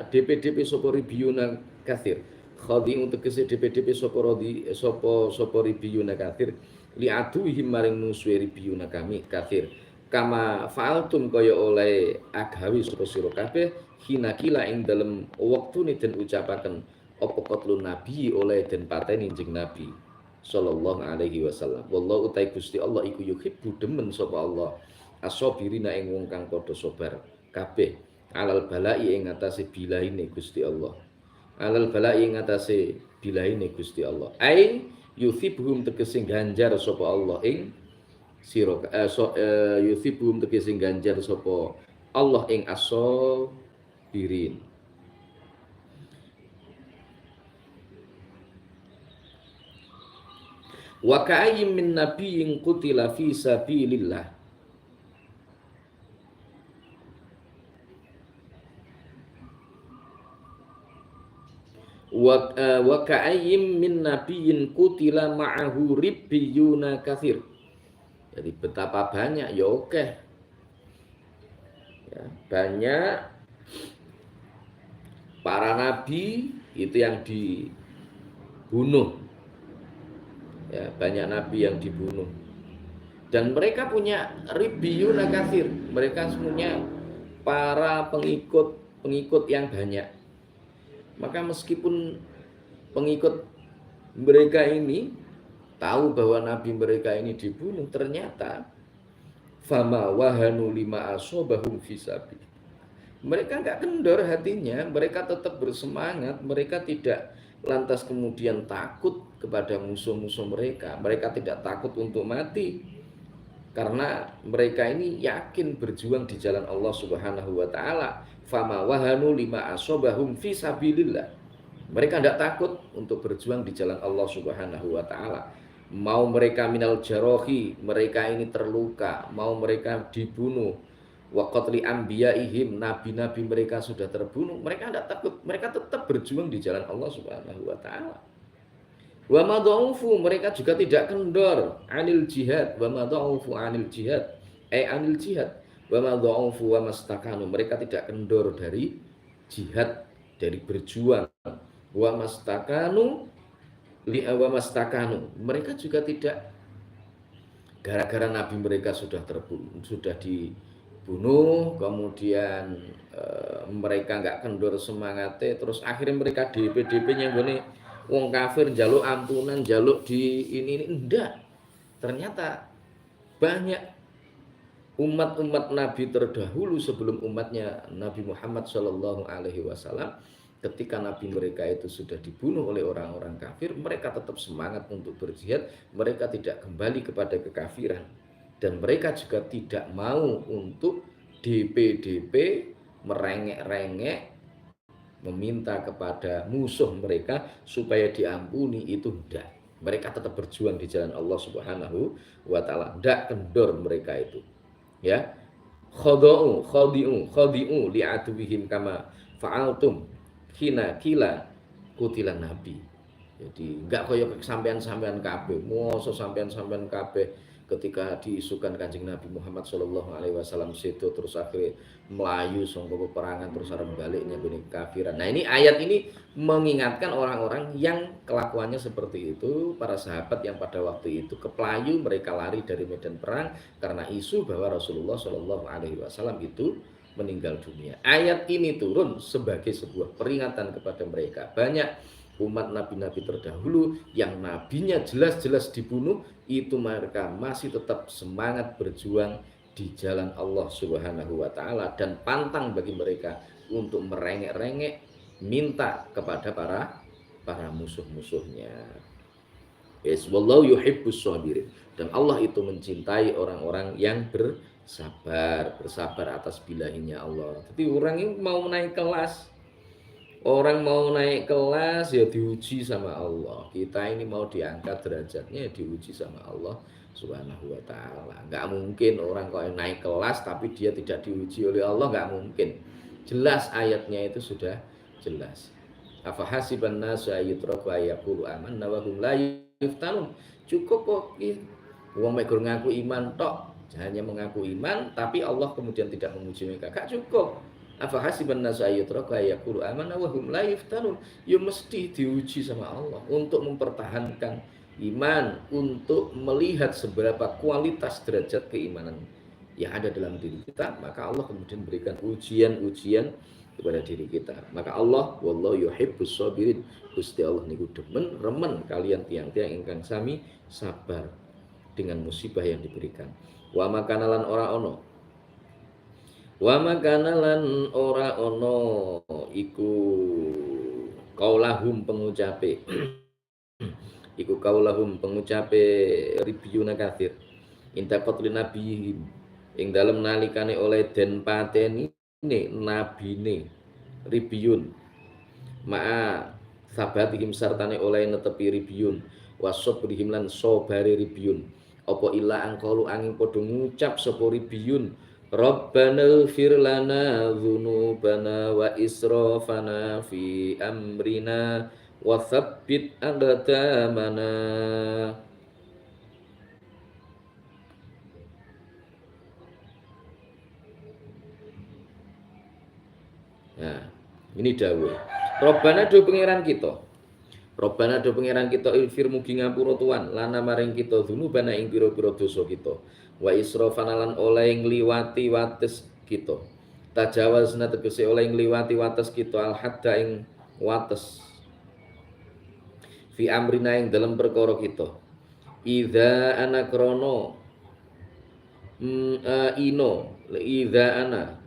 DP sapa ribiyuna kathir. Khadi untuk kese DP sapa rodi sapa ribiyuna kathir li aduhim maring musuhe ribiyuna kami kathir. Kama fa'altum kaya oleh agawi sapa sira kabeh hinakila ing dalem wektune den ucapaken apa qatlun nabi oleh den pateni njing nabi sallallahu alaihi wasallam. Wallahu utai Gusti Allah iku yuhibbu demen sapa Allah as-sabirina ing wong kang padha sabar kabeh alal balai ing atase bilaine Gusti Allah. Alal balai ing atase bilaine Gusti Allah. Ai yuthibuhum tegese ganjar sapa Allah ing sira yuthibuhum tegese ganjar sapa Allah ing as-sabirin. Wa ka'ayyin min nabiyyin qutila fi sabilillah. Wa ka'ayyin min nabiyyin qutila ma'ahu ribbiyuna katsir. Jadi betapa banyak ya oke. Ya, banyak para nabi itu yang dibunuh. Ya, banyak nabi yang dibunuh. Dan mereka punya ribbiyuna katsir. Mereka punya para pengikut yang banyak. Maka meskipun pengikut mereka ini tahu bahwa nabi mereka ini dibunuh, ternyata fama wahanu lima asobahum fisabi. Mereka enggak kendor hatinya, mereka tetap bersemangat, mereka tidak lantas kemudian takut kepada musuh-musuh mereka. Mereka tidak takut untuk mati karena mereka ini yakin berjuang di jalan Allah Subhanahu wa taala. Fama wahanu lima asobahum fisabilillah. Mereka tidak takut untuk berjuang di jalan Allah Subhanahu wa taala. Mau mereka minal jarohi, mereka ini terluka, mau mereka dibunuh, wa qatli anbiyaihim, nabi-nabi mereka sudah terbunuh, mereka tidak takut, mereka tetap berjuang di jalan Allah Subhanahu wa taala. Wa madhaufu, mereka juga tidak kendor anil jihad, wa madhaufu anil jihad, anil jihad. Wa madhaufu wa mastakanu, mereka tidak kendor dari jihad, dari berjuang. Wa mastakanu wa mastakanu, mereka juga tidak gara-gara nabi mereka sudah terbunuh, sudah dibunuh, kemudian mereka nggak kendor semangatnya, terus akhirnya mereka DP-nya gini wong kafir jaluk ampunan, jaluk di ini enggak. Ternyata banyak umat-umat nabi terdahulu sebelum umatnya Nabi Muhammad Shallallahu alaihi wasallam, ketika nabi mereka itu sudah dibunuh oleh orang-orang kafir, mereka tetap semangat untuk berjihad, mereka tidak kembali kepada kekafiran, dan mereka juga tidak mau untuk DP merengek-rengek meminta kepada musuh mereka supaya diampuni, itu enggak. Mereka tetap berjuang di jalan Allah Subhanahu wa taala, enggak kendor mereka itu. Ya, khadi'u li'aduwihim kama fa'altum hina kila kutilan nabi. Jadi enggak kaya sampean-sampean kabeh, mosok sampean-sampean kabeh ketika diisukan Kanjeng Nabi Muhammad sallallahu alaihi wasallam sedo terus akhirnya melayu sangka peperangan terus arep baliknya benih kafiran. Nah, ini ayat ini mengingatkan orang-orang yang kelakuannya seperti itu, para sahabat yang pada waktu itu keplayu, mereka lari dari medan perang karena isu bahwa Rasulullah sallallahu alaihi wasallam itu meninggal dunia. Ayat ini turun sebagai sebuah peringatan kepada mereka. Banyak umat nabi-nabi terdahulu yang nabinya jelas-jelas dibunuh, itu mereka masih tetap semangat berjuang di jalan Allah Subhanahu wa taala, dan pantang bagi mereka untuk merengek-rengek minta kepada para musuh-musuhnya. Wallahu yuhibbus sabirin, dan Allah itu mencintai orang-orang yang bersabar atas bilahinya Allah. Jadi orang ini mau naik kelas, orang mau naik kelas ya diuji sama Allah. Kita ini mau diangkat derajatnya ya diuji sama Allah Subhanahu wa taala. Enggak mungkin orang kalau naik kelas tapi dia tidak diuji oleh Allah, enggak mungkin. Jelas ayatnya itu sudah jelas. Afa hasiban nasu ayyutraku ayyaqulu amanna wa hum la yuftanun. Cukup kok wong mek ngaku iman tok, hanya mengaku iman tapi Allah kemudian tidak menguji mereka. Gak cukup. Afa hasiban nasu ayyutraku ayyaqulu amanna wa hum la yuftanun. Ya mesti diuji sama Allah untuk mempertahankan iman, untuk melihat seberapa kualitas derajat keimanan yang ada dalam diri kita, maka Allah kemudian berikan ujian-ujian kepada diri kita. Maka Allah wallahu yuhibbus sabirin. Gusti Allah niku demen remen kalian tiang-tiang ingkang sami sabar dengan musibah yang diberikan. Wa makanalan ora ono. Wa makanalan ora ono iku qaulahum pengucape. Iku qaulahum pengucape ribiyuna katsir. Inta qatlin nabiyihim ing dalem nalikane oleh den pateni nabine ribiyun ma'a sabatihim sartane oleh netepi ribiyun wasobrihim lan sobare ribiyun apa illa angkalu angin padha ngucap sapa ribiyun Rabbana ighfir lana dzunubana wa israfana fi amrina wa tsabbit aqdamana. Nah, ini dawuh. Robbana do pangeran kita. Robbana do pangeran kita ilfir mugi ngapura tuan lana maring kita dzunubana ing pira-pira dosa kita. Wa israfana lan oleh ngliwati wates kita. Tajawazna tegese oleh ngliwati wates kita al hadda ing wates. Fi amrina ing dalam perkara kita. Idza ana krono idza ana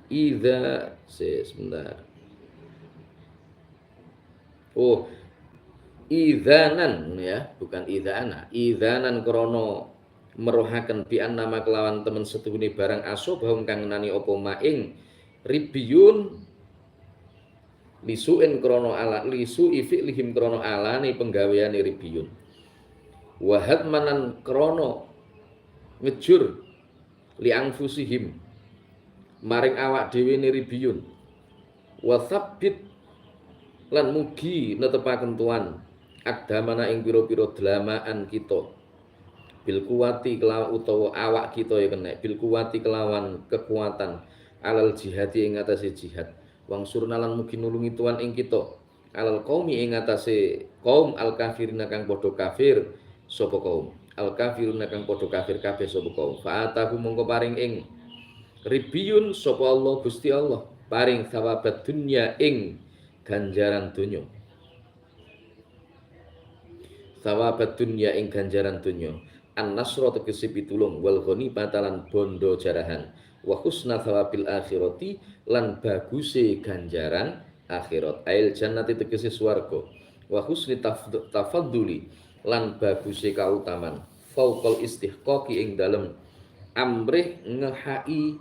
Idza sebentar. Oh, idzanan ya, bukan idzana. Idzanan krono merohaken bi nama kelawan temen setuhune barang asobahum kang nani apa maing ribiyun lisuin krono ala lisu ifi lihim krono alane penggaweane ribiyun. Wahad manan krono ngejur li anfusihim maring awak dhewe niribiyun wa tsabbit lan mugi netepaken tuan agdamana ing pira-pira dlamaan kita bil kuwati kelawan utawa awak kita ya kena bil kuwati kelawan kekuatan alal jihadi ing atase jihad wang surnalan mugi nulungi tuan ing kita alal qaumi ing atase kaum al kafirina kang padha kafir sapa kaum al kafiruna kang padha kafir kabeh sapa kaum fa atahu mongko paring ing ribiyun sapa Allah Gusti Allah paring thawabat dunya ing ganjaran dunya. Thawabat dunya ing ganjaran dunya. An-nasra tegese pitulung wal ghanimata lan bondo jarahan wa husna thawabil akhirati lan baguse ganjaran akhirat. Ail jannati tegese swarga wa husni tafadduli lan baguse kautaman. Fauqal istihqaqi ing dalem amrih ngehai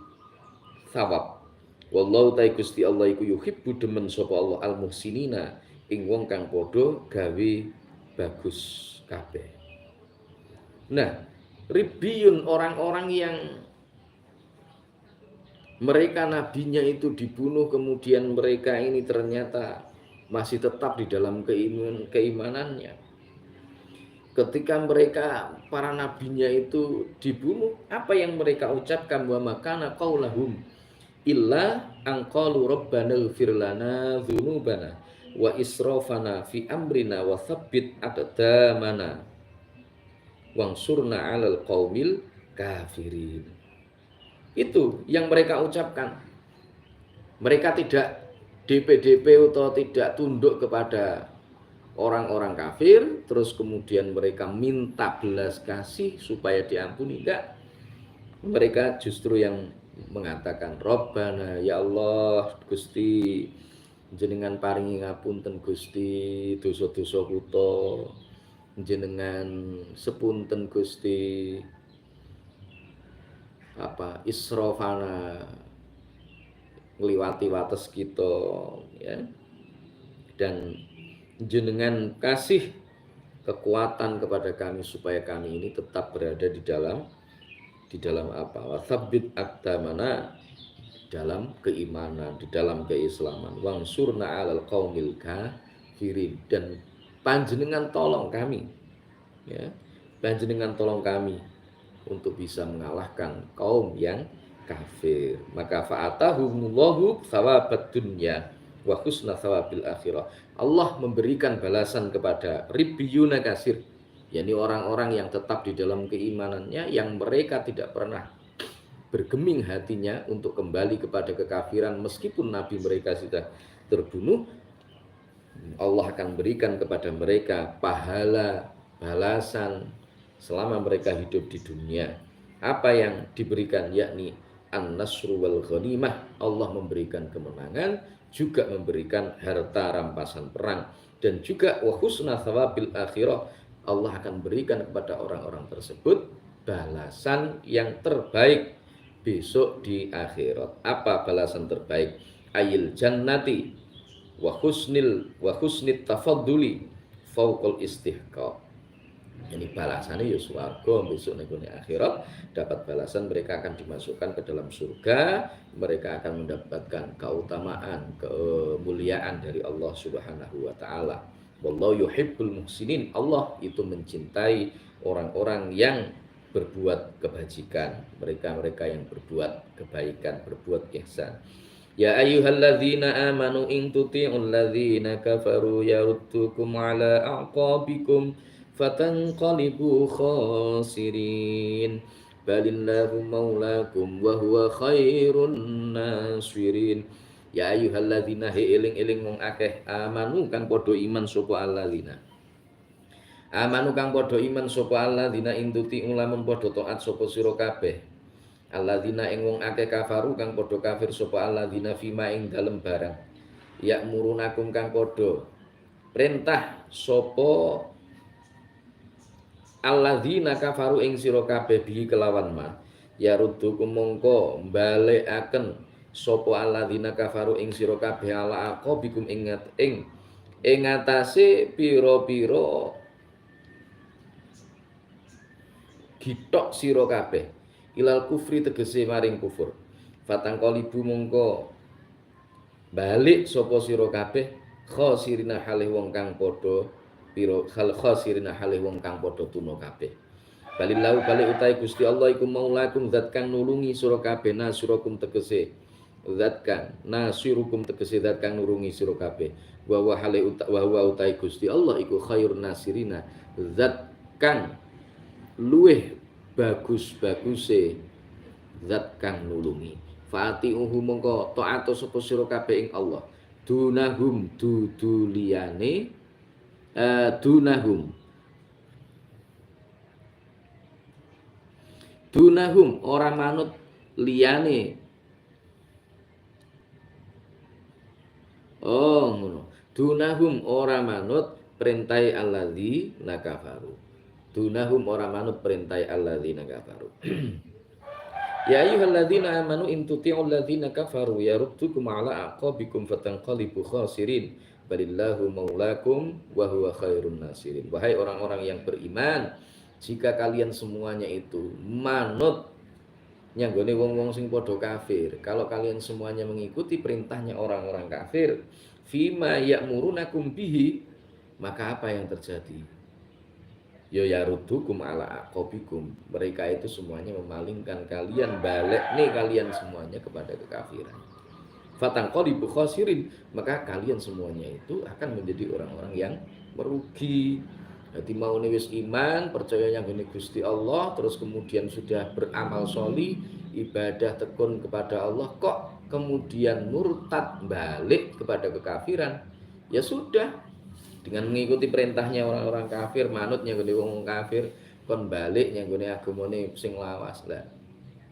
thawab. Wallahu ta'ala Gusti Allah iku yuhibbu demen sapa Allah al-muhsinina ing wong kang padha gawe bagus kabeh. Nah, ribiyun orang-orang yang mereka nabinya itu dibunuh kemudian mereka ini ternyata masih tetap di dalam keimanannya. Ketika mereka para nabinya itu dibunuh, apa yang mereka ucapkan wa makana qaulahum illa anqalu rabbana ighfir lana dzunubana wa israfana fi amrina wa tsabbit aqdamana wangsurna 'alal qaumil kafirin. Itu yang mereka ucapkan. Mereka tidak DP atau tidak tunduk kepada orang-orang kafir, terus kemudian mereka minta belas kasih supaya diampuni. Enggak. Mereka justru yang mengatakan Rabbana ya Allah Gusti jenengan paringi ngapunten Gusti dosa-dosa kuto jenengan sepunten Gusti israfana ngliwati wates kita ya dan jenengan kasih kekuatan kepada kami supaya kami ini tetap berada di dalam apa? Wasabbit aqdamana dalam keimanan, di dalam keislaman. Wansurna 'alal qaumil kafirin, dan panjenengan tolong kami, ya. Panjenengan tolong kami untuk bisa mengalahkan kaum yang kafir. Maka fa'atahumullahu thawabat dunya wa husna thawabil akhirah. Allah memberikan balasan kepada ribbiyuna kasir, yakni orang-orang yang tetap di dalam keimanannya, yang mereka tidak pernah bergeming hatinya untuk kembali kepada kekafiran meskipun nabi mereka sudah terbunuh. Allah akan berikan kepada mereka pahala, balasan selama mereka hidup di dunia. Apa yang diberikan, yakni an-nasru wal ghanimah. Allah memberikan kemenangan, juga memberikan harta rampasan perang, dan juga wa husna thawabil akhirah. Allah akan berikan kepada orang-orang tersebut balasan yang terbaik besok di akhirat. Apa balasan terbaik? Ayil jannati wa husnit tafadduli fauqal istihqaq. Ini balasannya ya swarga besok ning akhirat, dapat balasan, mereka akan dimasukkan ke dalam surga, mereka akan mendapatkan keutamaan, kemuliaan dari Allah Subhanahu wa taala. Wallahu yuhibbul muhsinin. Allah itu mencintai orang-orang yang berbuat kebajikan, mereka-mereka yang berbuat kebaikan, berbuat ihsan. Ya ayyuhalladzina amanu in tuti'ul ladzina kafaru yaruddukum ala a'qabikum fatanqalibu khasirin. Balillahu maulakum wa huwa khairun nasirin. Ya ayyuhalladzina eling-eling mung akeh amanu kang padha iman sapa alladzina. Amanu kang padha iman sapa alladzina intuti lamun padha taat sapa sira kabeh. Alladzina ing wong akeh kafaru kang padha kafir sapa alladzina fima ing dalem barang. Ya'murunakum kang padha perintah sapa alladzina kafaru ing sira kabeh bihi kelawan ma. Ya ruddukum mongko balekaken sapa alladzina kafaru ing sira kabeh ala aqabikum ing atase pira-pira gitok sira kabeh ilal kufri tegese maring kufur. Fatangqalibu mongko balik sapa sira kabeh khosirina halih wong kang padha pira khosirina halih wong kang padha tuna kabeh. Balillahu balik utai Gusti Allah iku maulakum zat kang nulungi sira kabeh, nasurakum tegese zat kang nasirukum tegese zat kang nulungi sira kabeh. Wa wa utai Gusti Allah iku khairun nasirina, zat kang luweh bagus-baguse zat kang nulungi. Fati'uhu mongko taat sapa sira kabeh ing Allah. Dunahum duduliyane dunahum ora manut liyane. Oh ngono. Dunahum ora manut perintai alladzina kafaru. Dunahum ora manut perintai alladzina kafaru. Ya ayyuhalladzina amanu in tuti'ul ladzina kafaru yaruddukum ala aqabikum fatanqalibu khasirin. Balillahu maulakum wa huwa khairun nasirin. Wahai orang-orang yang beriman, jika kalian semuanya itu manut nyanggone wong-wong sing padha kafir, kalau kalian semuanya mengikuti perintahnya orang-orang kafir, fima ya'murunakum bihi, maka apa yang terjadi? Ya yaruddukum ala aqabikum, mereka itu semuanya memalingkan kalian, balik nih kalian semuanya kepada kekafiran. Fatanqalibu khasirin, maka kalian semuanya itu akan menjadi orang-orang yang merugi. Jadi mau wis iman, percayanya gini Gusti Allah, terus kemudian sudah beramal sholih, ibadah tekun kepada Allah, kok kemudian murtad balik kepada kekafiran, ya sudah, dengan mengikuti perintahnya orang-orang kafir, manutnya gini wong kafir, kon baliknya gini agamane sing lawas lah.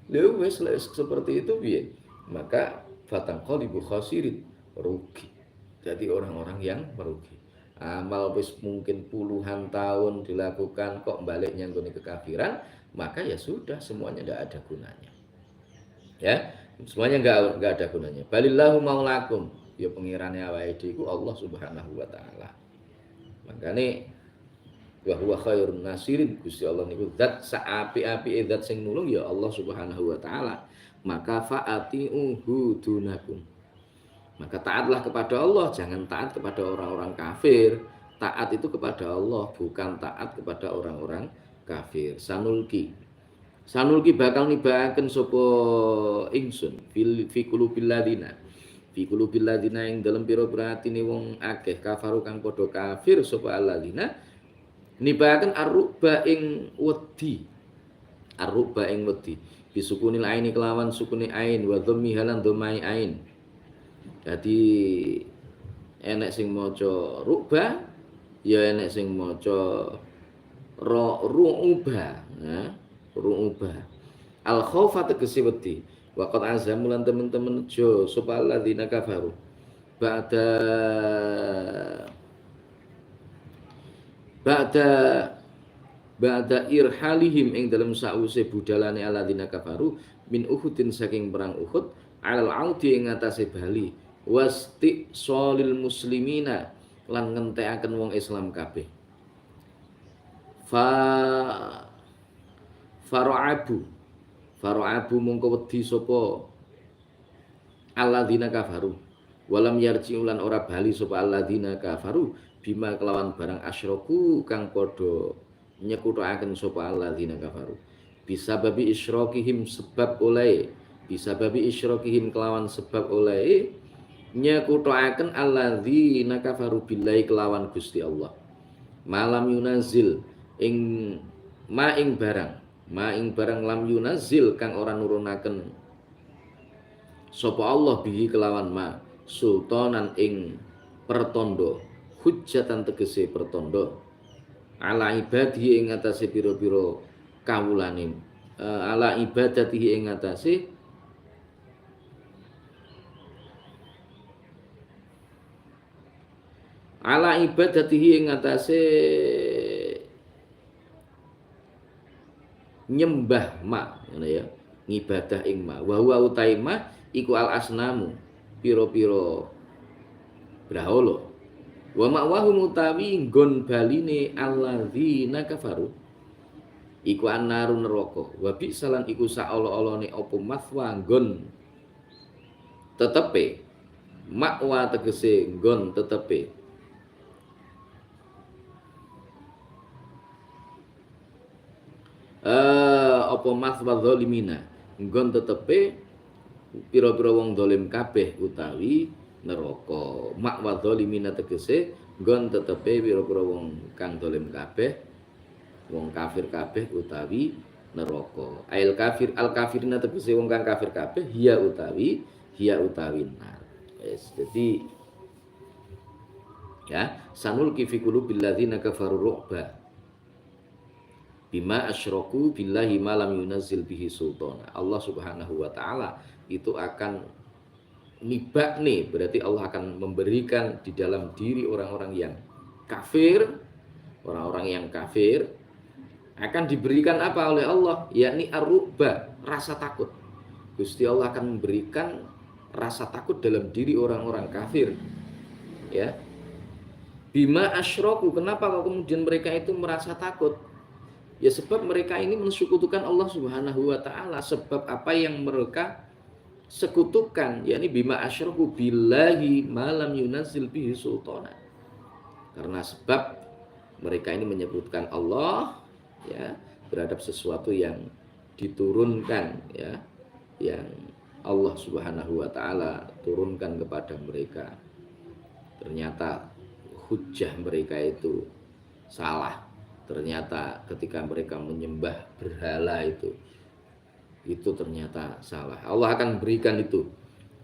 Lha wis seperti itu piye? Maka fatanqalibu khasirin, rugi. Jadi orang-orang yang merugi. Amal wis mungkin puluhan tahun dilakukan kok baliknya nggone kekafiran, maka ya sudah, semuanya tidak ada gunanya. Ya, semuanya enggak ada gunanya. Balillahu maulakum, ya pengirane awake iku Allah Subhanahu wa taala. Makane wa huwa khairun nasirin, Gusti Allah niku zat saapi-apike zat sing nulung ya Allah Subhanahu wa taala. maka fa'ati'uhu dunakum. Maka taatlah kepada Allah, jangan taat kepada orang-orang kafir. Taat itu kepada Allah, bukan taat kepada orang-orang kafir. Sanulki bakal nibahaken sapa ingsun fi qulubil ladina. Fi qulubil ladina ing dalem pira-pira atine wong akeh kafaru kang padha kafir sapa alladzina nibahaken arruba ing wedi. Arruba ing wedi. Bisukunil aini kelawan sukune ain wa dhammi halan dhammai ain. Jadi enek sing maca ruba, ya enek sing maca ru'uba, nah, ru'uba. Al khaufa tegese wedi. Wa qad azamu lan temen-temen jo sapa alladzina kafaru. Ba'da irhalihim ing dalam sause budalane alladzina kafaru min Uhudin saking perang Uhud alal audi ing atase bali. Wasti solil muslimina lan ngentekaken wong Islam kabeh. Fara'abu mongko wedi sapa alladzina kafaru. Walam yarji'u lan ora bali sapa alladzina kafaru bima kelawan barang asyraku kang padha nyekuthaken sapa alladzina kafaru. Bisababi isyrokihim sebab oleh bisababi isyrokihim kelawan sebab oleh nyekuthaken alladzina kafaru billahi kelawan Gusti Allah. Malam yunazil ing barang lam yunazil kang ora nurunaken sapa Allah bihi kelawan ma sultanan ing pertondo hujjatan tegese pertondo ala ibadihi ing atase pira-pira kawulane ala ibadatihi ing atase ala ibadatihi ing atase nyembah ma ngono ya, ngibadah ing ma wa huwa utai ma iku al asnamu pira-pira brahala wa ma'wahu mutawi nggon baline alladzina kafaru iku annarun neraka wa bisalan iku saolo-olone apa mathwa nggon tetepe makwa tegese nggon tetepe apa mathwa zalimina nggon tetepe pira-pira wong zalim kabeh utawi neraka. Makwa zalimina tegese nggon tetepe pira-pira wong kang zalim kabeh wong kafir kabeh utawi neraka. Al kafirina tegese wong kang kafir kabeh hiya utawi nar. Jadi ya sanulki fi qulubil ladzina kafaru ru'ba bima asyraku billahi ma lam yunazzil bihi sultana. Allah Subhanahu wa taala itu akan nibak nih, berarti Allah akan memberikan di dalam diri orang-orang yang kafir, akan diberikan apa oleh Allah? Yakni ar-ru'ba, rasa takut. Gusti Allah akan memberikan rasa takut dalam diri orang-orang kafir. Ya. Bima asyraku, kenapa kok kemudian mereka itu merasa takut? Ya sebab mereka ini mensekutukan Allah Subhanahu wa taala. Sebab apa yang mereka sekutukan, yakni bima asyraku billahi ma lam yunazzil bihi sultana. Karena sebab mereka ini menyebutkan Allah ya terhadap sesuatu yang diturunkan ya, yang Allah Subhanahu wa taala turunkan kepada mereka. Ternyata hujjah mereka itu salah. Ternyata ketika mereka menyembah berhala itu ternyata salah. Allah akan berikan itu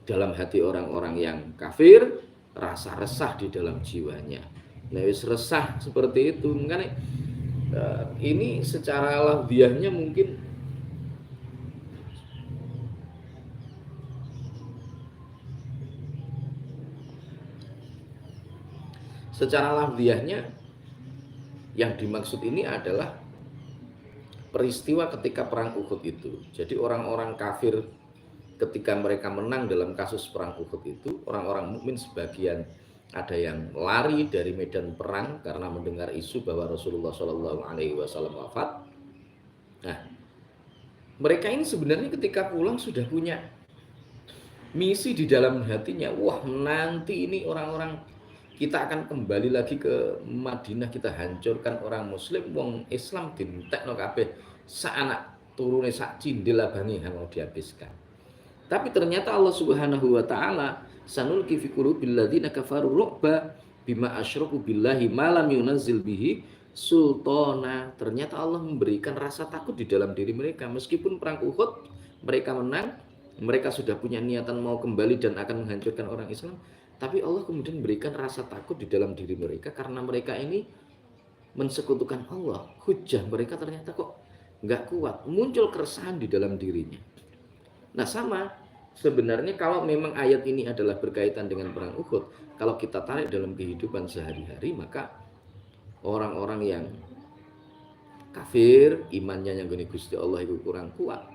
dalam hati orang-orang yang kafir, rasa resah di dalam jiwanya. Nah, wis resah seperti itu, makanya ini secara lafziahnya mungkin yang dimaksud ini adalah peristiwa ketika perang Uhud itu. Jadi orang-orang kafir ketika mereka menang dalam kasus perang Uhud itu, orang-orang mukmin sebagian ada yang lari dari medan perang karena mendengar isu bahwa Rasulullah SAW wafat. Nah, Mereka ini sebenarnya ketika pulang sudah punya misi di dalam hatinya. Wah, nanti ini orang-orang kita akan kembali lagi ke Madinah, kita hancurkan orang muslim, wong Islam dintekno kabeh sak anak turune sak cindil abange mau dihabiskan. Tapi ternyata Allah Subhanahu wa taala sanulqi fi qulubil ladzina kafaru ru'ba bima asyraku billahi ma lam yunazzil bihi sultana. Ternyata Allah memberikan rasa takut di dalam diri mereka meskipun perang Uhud mereka menang, mereka sudah punya niatan mau kembali dan akan menghancurkan orang Islam, tapi Allah kemudian memberikan rasa takut di dalam diri mereka karena mereka ini mensekutukan Allah. Hujah mereka ternyata kok nggak kuat, muncul keresahan di dalam dirinya. Nah sama, sebenarnya kalau memang ayat ini adalah berkaitan dengan perang Uhud, kalau kita tarik dalam kehidupan sehari-hari, maka orang-orang yang kafir, imannya yang gini Gusti Allah itu kurang kuat,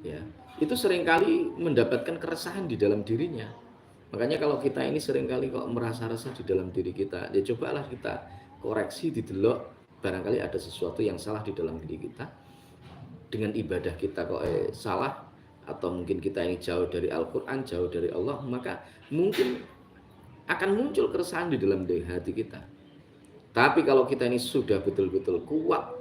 ya, itu seringkali mendapatkan keresahan di dalam dirinya. Makanya kalau kita ini seringkali kok merasa resah di dalam diri kita, ya cobalah kita koreksi, didelok, barangkali ada sesuatu yang salah di dalam diri kita. Dengan ibadah kita kok salah, atau mungkin kita ini jauh dari Al-Quran, jauh dari Allah, maka mungkin akan muncul keresahan di dalam hati kita. Tapi kalau kita ini sudah betul-betul kuat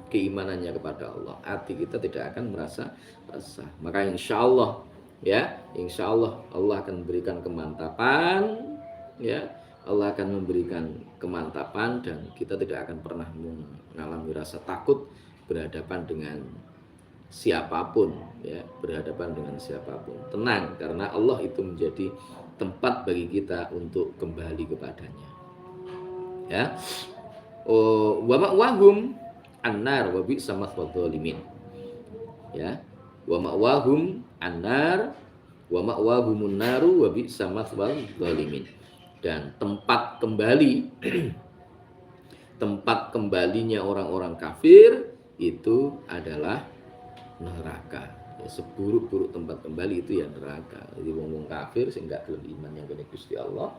keimanannya kepada Allah, hati kita tidak akan merasa resah. Maka insya Allah, ya, insya Allah Allah akan memberikan kemantapan, ya, Allah akan memberikan kemantapan dan kita tidak akan pernah mengalami rasa takut berhadapan dengan siapapun, ya, berhadapan dengan siapapun. Tenang, karena Allah itu menjadi tempat bagi kita untuk kembali kepadanya. Ya, wa ma'wahum annar wa bi'sa mathwal dzalimin. Ya, wa ma'wahum annar wa ma'wahumun naru wa bi'sa mathwal dzalimin. Dan tempat kembali tempat kembalinya orang-orang kafir itu adalah neraka. Ya, seburuk-buruk tempat kembali itu ya neraka. Jadi wong kafir sing gak gelem iman yang kene Gusti Allah,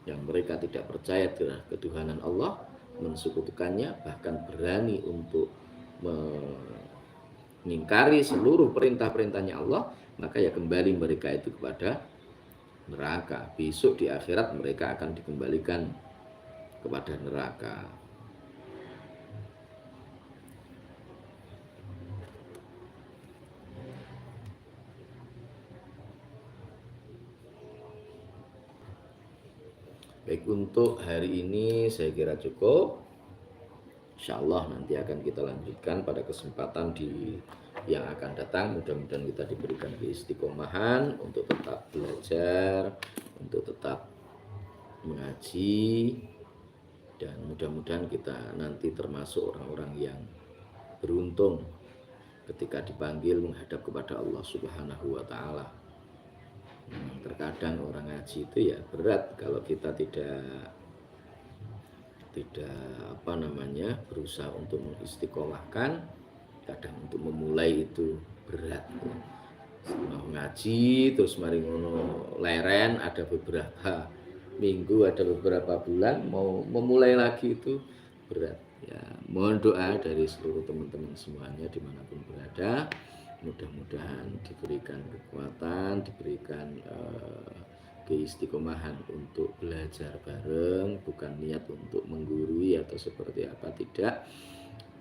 yang mereka tidak percaya terhadap ketuhanan Allah, mensekutukannya, bahkan berani untuk mengingkari seluruh perintah-perintahnya Allah, maka ya kembali mereka itu kepada neraka. Besok di akhirat mereka akan dikembalikan kepada neraka. Baik, untuk hari ini saya kira cukup. Insya Allah nanti akan kita lanjutkan pada kesempatan yang akan datang. Mudah-mudahan kita diberikan keistiqomahan untuk tetap belajar, untuk tetap mengaji, dan mudah-mudahan kita nanti termasuk orang-orang yang beruntung ketika dipanggil menghadap kepada Allah Subhanahu wa taala. Terkadang orang ngaji itu ya berat kalau kita tidak berusaha untuk mengistiqomahkan. Kadang untuk memulai itu berat. Mau ngaji terus mari ngono leren, ada beberapa minggu, ada beberapa bulan, mau memulai lagi itu berat. Ya, mohon doa dari seluruh teman-teman semuanya dimanapun berada. Mudah-mudahan diberikan kekuatan, diberikan keistiqomahan untuk belajar bareng, bukan niat untuk menggurui atau seperti apa, tidak.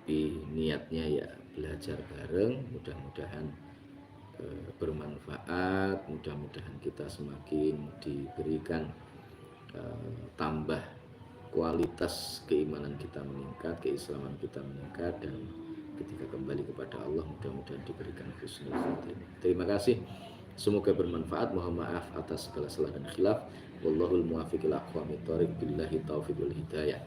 Tapi niatnya ya belajar bareng, mudah-mudahan bermanfaat, mudah-mudahan kita semakin diberikan tambah kualitas keimanan kita meningkat, keislaman kita meningkat, dan ketika kembali kepada Allah mudah-mudahan diberikan husnul khotimah. Terima kasih. Semoga bermanfaat. Mohon maaf atas segala salah dan khilaf. Wallahul muwaffiq ila aqwamit thoriq, billahi taufiq wal hidayah.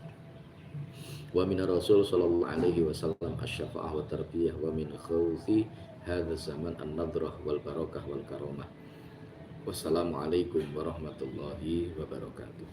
Wa min Rasul sallallahu alaihi wasallam asy-syafa'ah wa tarbiyah wa min khawfi hadza zaman an-nadrah wal barakah wal karamah. Wassalamualaikum warahmatullahi wabarakatuh.